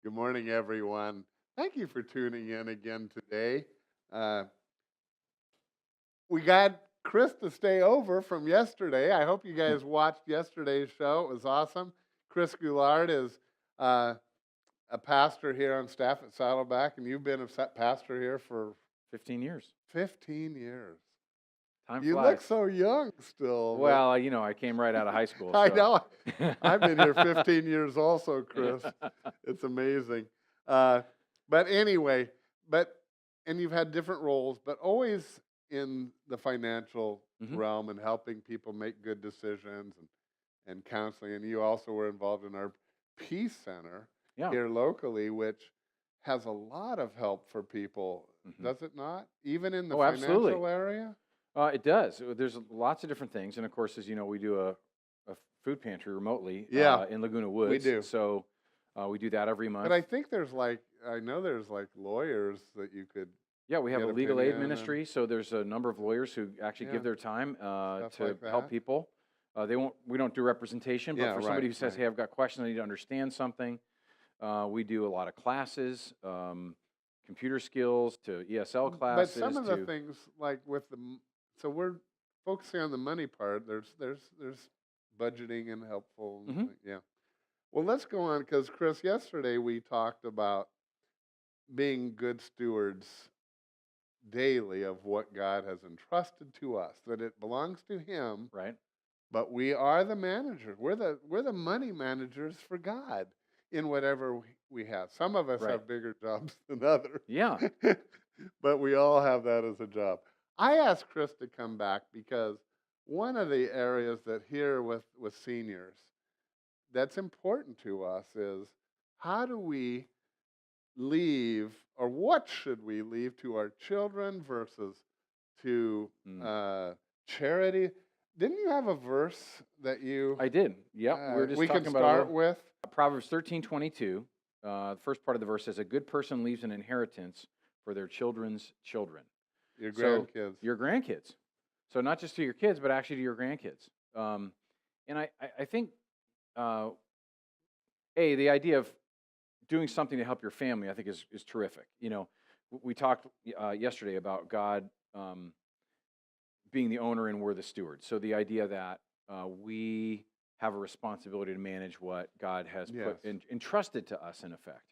Good morning, everyone. Thank you for tuning in again today. Uh, we got Chris to stay over from yesterday. I hope you guys watched yesterday's show. It was awesome. Chris Goulard is uh, a pastor here on staff at Saddleback, and you've been a pastor here for 15 years. 15 years. Time You flies. look so young still. Well, I came right out of high school. I so. know. I've been here 15 years also, Chris. It's amazing. But anyway, and you've had different roles, but always in the financial Mhm. realm and helping people make good decisions and counseling. And you also were involved in our Peace Center Yeah. here locally, which has a lot of help for people, Mhm. does it not? Even in the Oh, absolutely. financial area? It does. There's lots of different things. And of course, as you know, we do a food pantry remotely Yeah, in Laguna we Woods. do. So we do that every month. But I think I know there's lawyers that you could Yeah, we have get a legal aid opinion and ministry. So there's a number of lawyers who actually yeah, give their time stuff to like help that. people. We don't do representation, but Yeah, for somebody right, who says, right. hey, I've got questions, I need to understand something, we do a lot of classes, computer skills to ESL But some classes of the to. things like with so we're focusing on the money part. There's budgeting and helpful. Mhm. Yeah. Well, let's go on because Chris, yesterday we talked about being good stewards daily of what God has entrusted to us. That it belongs to Him. Right. But we are the manager. We're the money managers for God in whatever we have. Some of us Right. have bigger jobs than others. Yeah. But we all have that as a job. I asked Chris to come back because one of the areas that here with seniors that's important to us is how do we leave or what should we leave to our children versus to Mm. charity. Didn't you have a verse that you I did. Yep. We were just we can talking about a start little. with? Proverbs 13:22. The first part of the verse says, "A good person leaves an inheritance for their children's children." Your So grandkids. your grandkids. So not just to your kids, but actually to your grandkids. And I think, uh, the idea of doing something to help your family, I think, is terrific. We talked yesterday about God being the owner and we're the stewards. So the idea that we have a responsibility to manage what God has Yes. entrusted to us, in effect.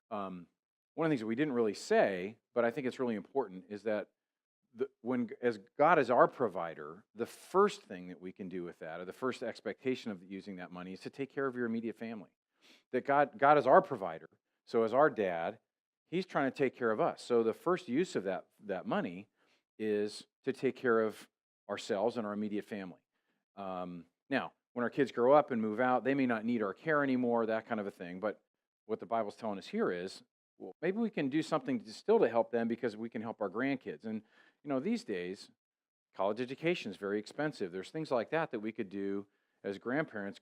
One of the things that we didn't really say, but I think it's really important, is that as God is our provider, the first thing that we can do with that, or the first expectation of using that money, is to take care of your immediate family. That God is our provider. So as our dad, He's trying to take care of us. So the first use of that money is to take care of ourselves and our immediate family. Now, when our kids grow up and move out, they may not need our care anymore, that kind of a thing. But what the Bible's telling us here is, well, maybe we can do something still to help them because we can help our grandkids. And these days, college education is very expensive. There's things like that we could do as grandparents.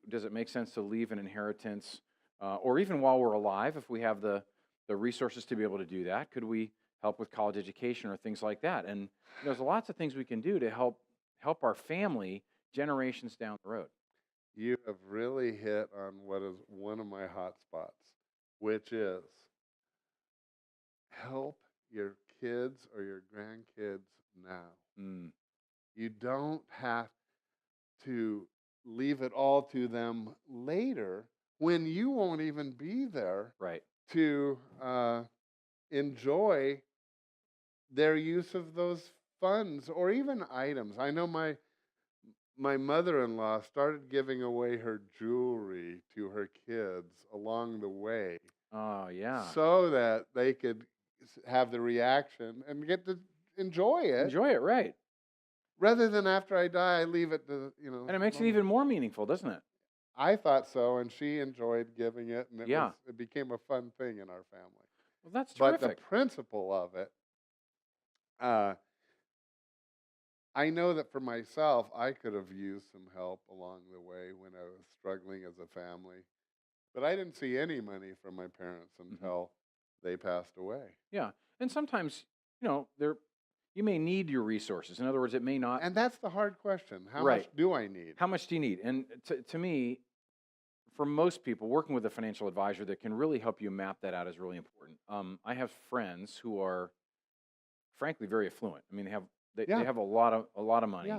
Does it make sense to leave an inheritance, or even while we're alive, if we have the resources to be able to do that, could we help with college education or things like that? And there's lots of things we can do to help our family generations down the road. You have really hit on what is one of my hot spots, which is help your kids or your grandkids now. Mm, You don't have to leave it all to them later when you won't even be there right. to enjoy their use of those funds or even items. I know my mother-in-law started giving away her jewelry to her kids along the way Oh, yeah. so that they could have the reaction and get to enjoy it Enjoy it, right. rather than after I die I leave it to And it makes it mom. even more meaningful, doesn't it? I thought so, and she enjoyed giving it, and Yeah. it became a fun thing in our family. Well, that's But the terrific. principle of it, uh, I know that for myself, I could have used some help along the way when I was struggling as a family. But I didn't see any money from my parents Mhm. until they passed away. Yeah. And sometimes, you may need your resources. In other words, it may not. And that's the hard question. How Right. much do I need? How much do you need? And to me, for most people, working with a financial advisor that can really help you map that out is really important. I have friends who are, frankly, very affluent. I mean, they Yeah, have a lot of yeah. money,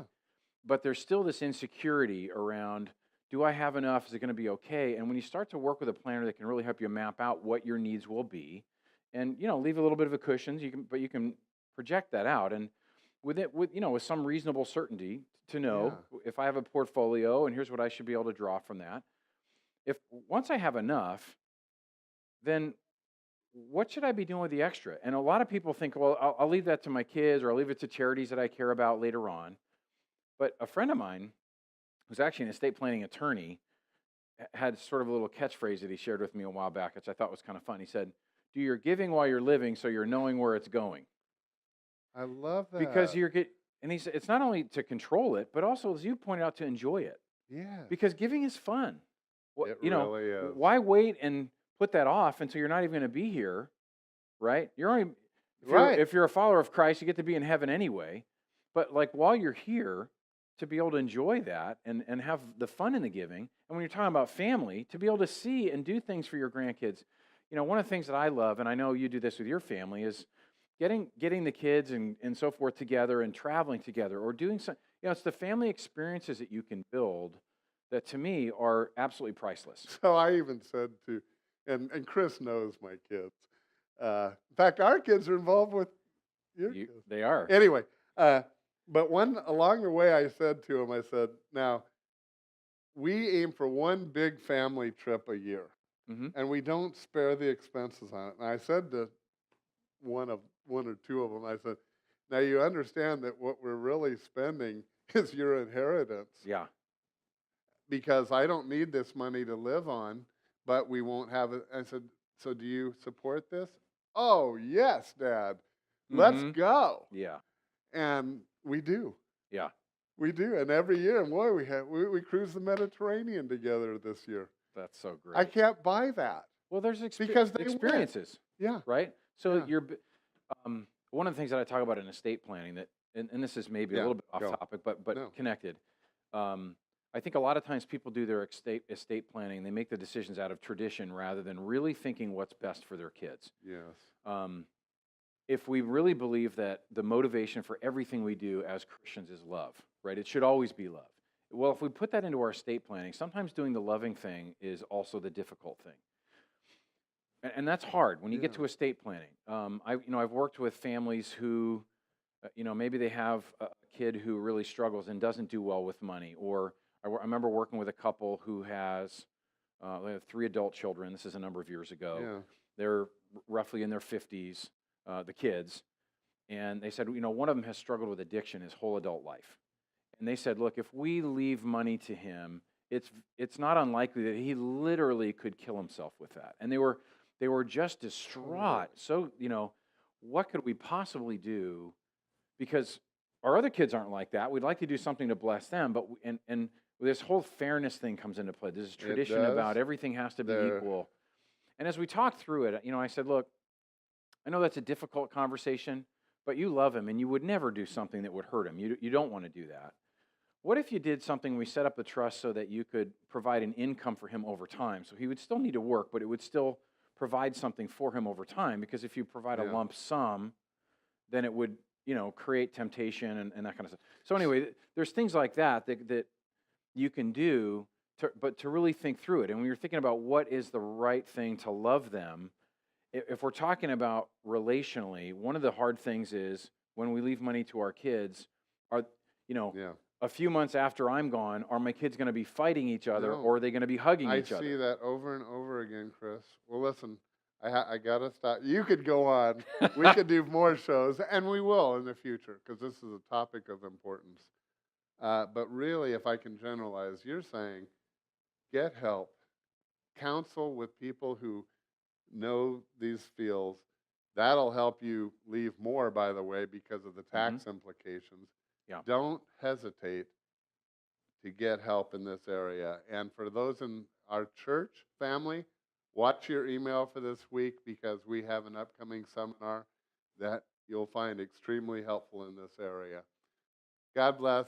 but there's still this insecurity around, do I have enough? Is it going to be okay? And when you start to work with a planner that can really help you map out what your needs will be, and leave a little bit of a cushion, but you can project that out, and with some reasonable certainty to know Yeah. if I have a portfolio and here's what I should be able to draw from that. If once I have enough, then what should I be doing with the extra? And a lot of people think, well, I'll leave that to my kids, or I'll leave it to charities that I care about later on. But a friend of mine, who's actually an estate planning attorney, had sort of a little catchphrase that he shared with me a while back, which I thought was kind of fun. He said, "Do your giving while you're living, so you're knowing where it's going." I love Because that. and he said it's not only to control it, but also, as you pointed out, to enjoy it. Yes, Because giving is fun. it really is. Why wait and put that off until you're not even going to be here, right? You're only Right. if you're a follower of Christ, you get to be in heaven anyway. But like while you're here, to be able to enjoy that and have the fun in the giving, and when you're talking about family, to be able to see and do things for your grandkids. One of the things that I love, and I know you do this with your family, is getting the kids and so forth together and traveling together or doing some. It's the family experiences that you can build that to me are absolutely priceless. So I even said to, and Chris knows my kids. In fact, our kids are involved with your kids. They are. Anyway, but one along the way, I said to him, I said, now we aim for one big family trip a year, Hmm. and we don't spare the expenses on it. And I said to one or two of them, I said, now you understand that what we're really spending is your inheritance, Yeah. because I don't need this money to live on, but we won't have it. I said, so do you support this? Oh, yes, Dad. Let's Hmm. go. Yeah. And we do. Yeah. We do. And every year, and boy, we cruise the Mediterranean together this year. That's so I great. can't buy that Well, there's because they went. experiences, Yeah. right? So Yeah. one of the things that I talk about in estate planning that, and this is maybe a Yeah. little bit off Go. topic, but No. connected. I think a lot of times people do their estate planning. They make the decisions out of tradition rather than really thinking what's best for their kids. Yes. If we really believe that the motivation for everything we do as Christians is love, right? It should always be love. Well, if we put that into our estate planning, sometimes doing the loving thing is also the difficult thing. And that's hard when you get Yeah. to estate planning. I've worked with families who, maybe they have a kid who really struggles and doesn't do well with money. Or I remember working with a couple who they have 3 adult children. This is a number of years ago. Yeah. They're roughly in their 50s, the kids. And they said, one of them has struggled with addiction his whole adult life. And they said, look, if we leave money to him, it's not unlikely that he literally could kill himself with that. And they were just distraught. So, what could we possibly do? Because our other kids aren't like that. We'd like to do something to bless them, but and this whole fairness thing comes into play. There's this tradition does. about everything has to be There- equal. And as we talked through it, I said, look, I know that's a difficult conversation, but you love him, and you would never do something that would hurt him. You don't want to do that. What if you did something, we set up the trust so that you could provide an income for him over time? So he would still need to work, but it would still provide something for him over time, because if you provide a Yeah. lump sum, then it would, create temptation and that kind of stuff. So anyway, there's things like that you can do, but to really think through it. And when you're thinking about what is the right thing to love them, if we're talking about relationally, one of the hard things is when we leave money to our kids, Yeah. a few months after I'm gone, are my kids going to be fighting each other, No. or are they going to be hugging I each see other? that over and over again, Chris. Well, listen, I got to stop. You could go on. We could do more shows, and we will in the future, because this is a topic of importance. But really, if I can generalize, you're saying get help, counsel with people who know these fields. That'll help you leave more, by the way, because of the tax implications. Yeah. Don't hesitate to get help in this area. And for those in our church family, watch your email for this week, because we have an upcoming seminar that you'll find extremely helpful in this area. God bless.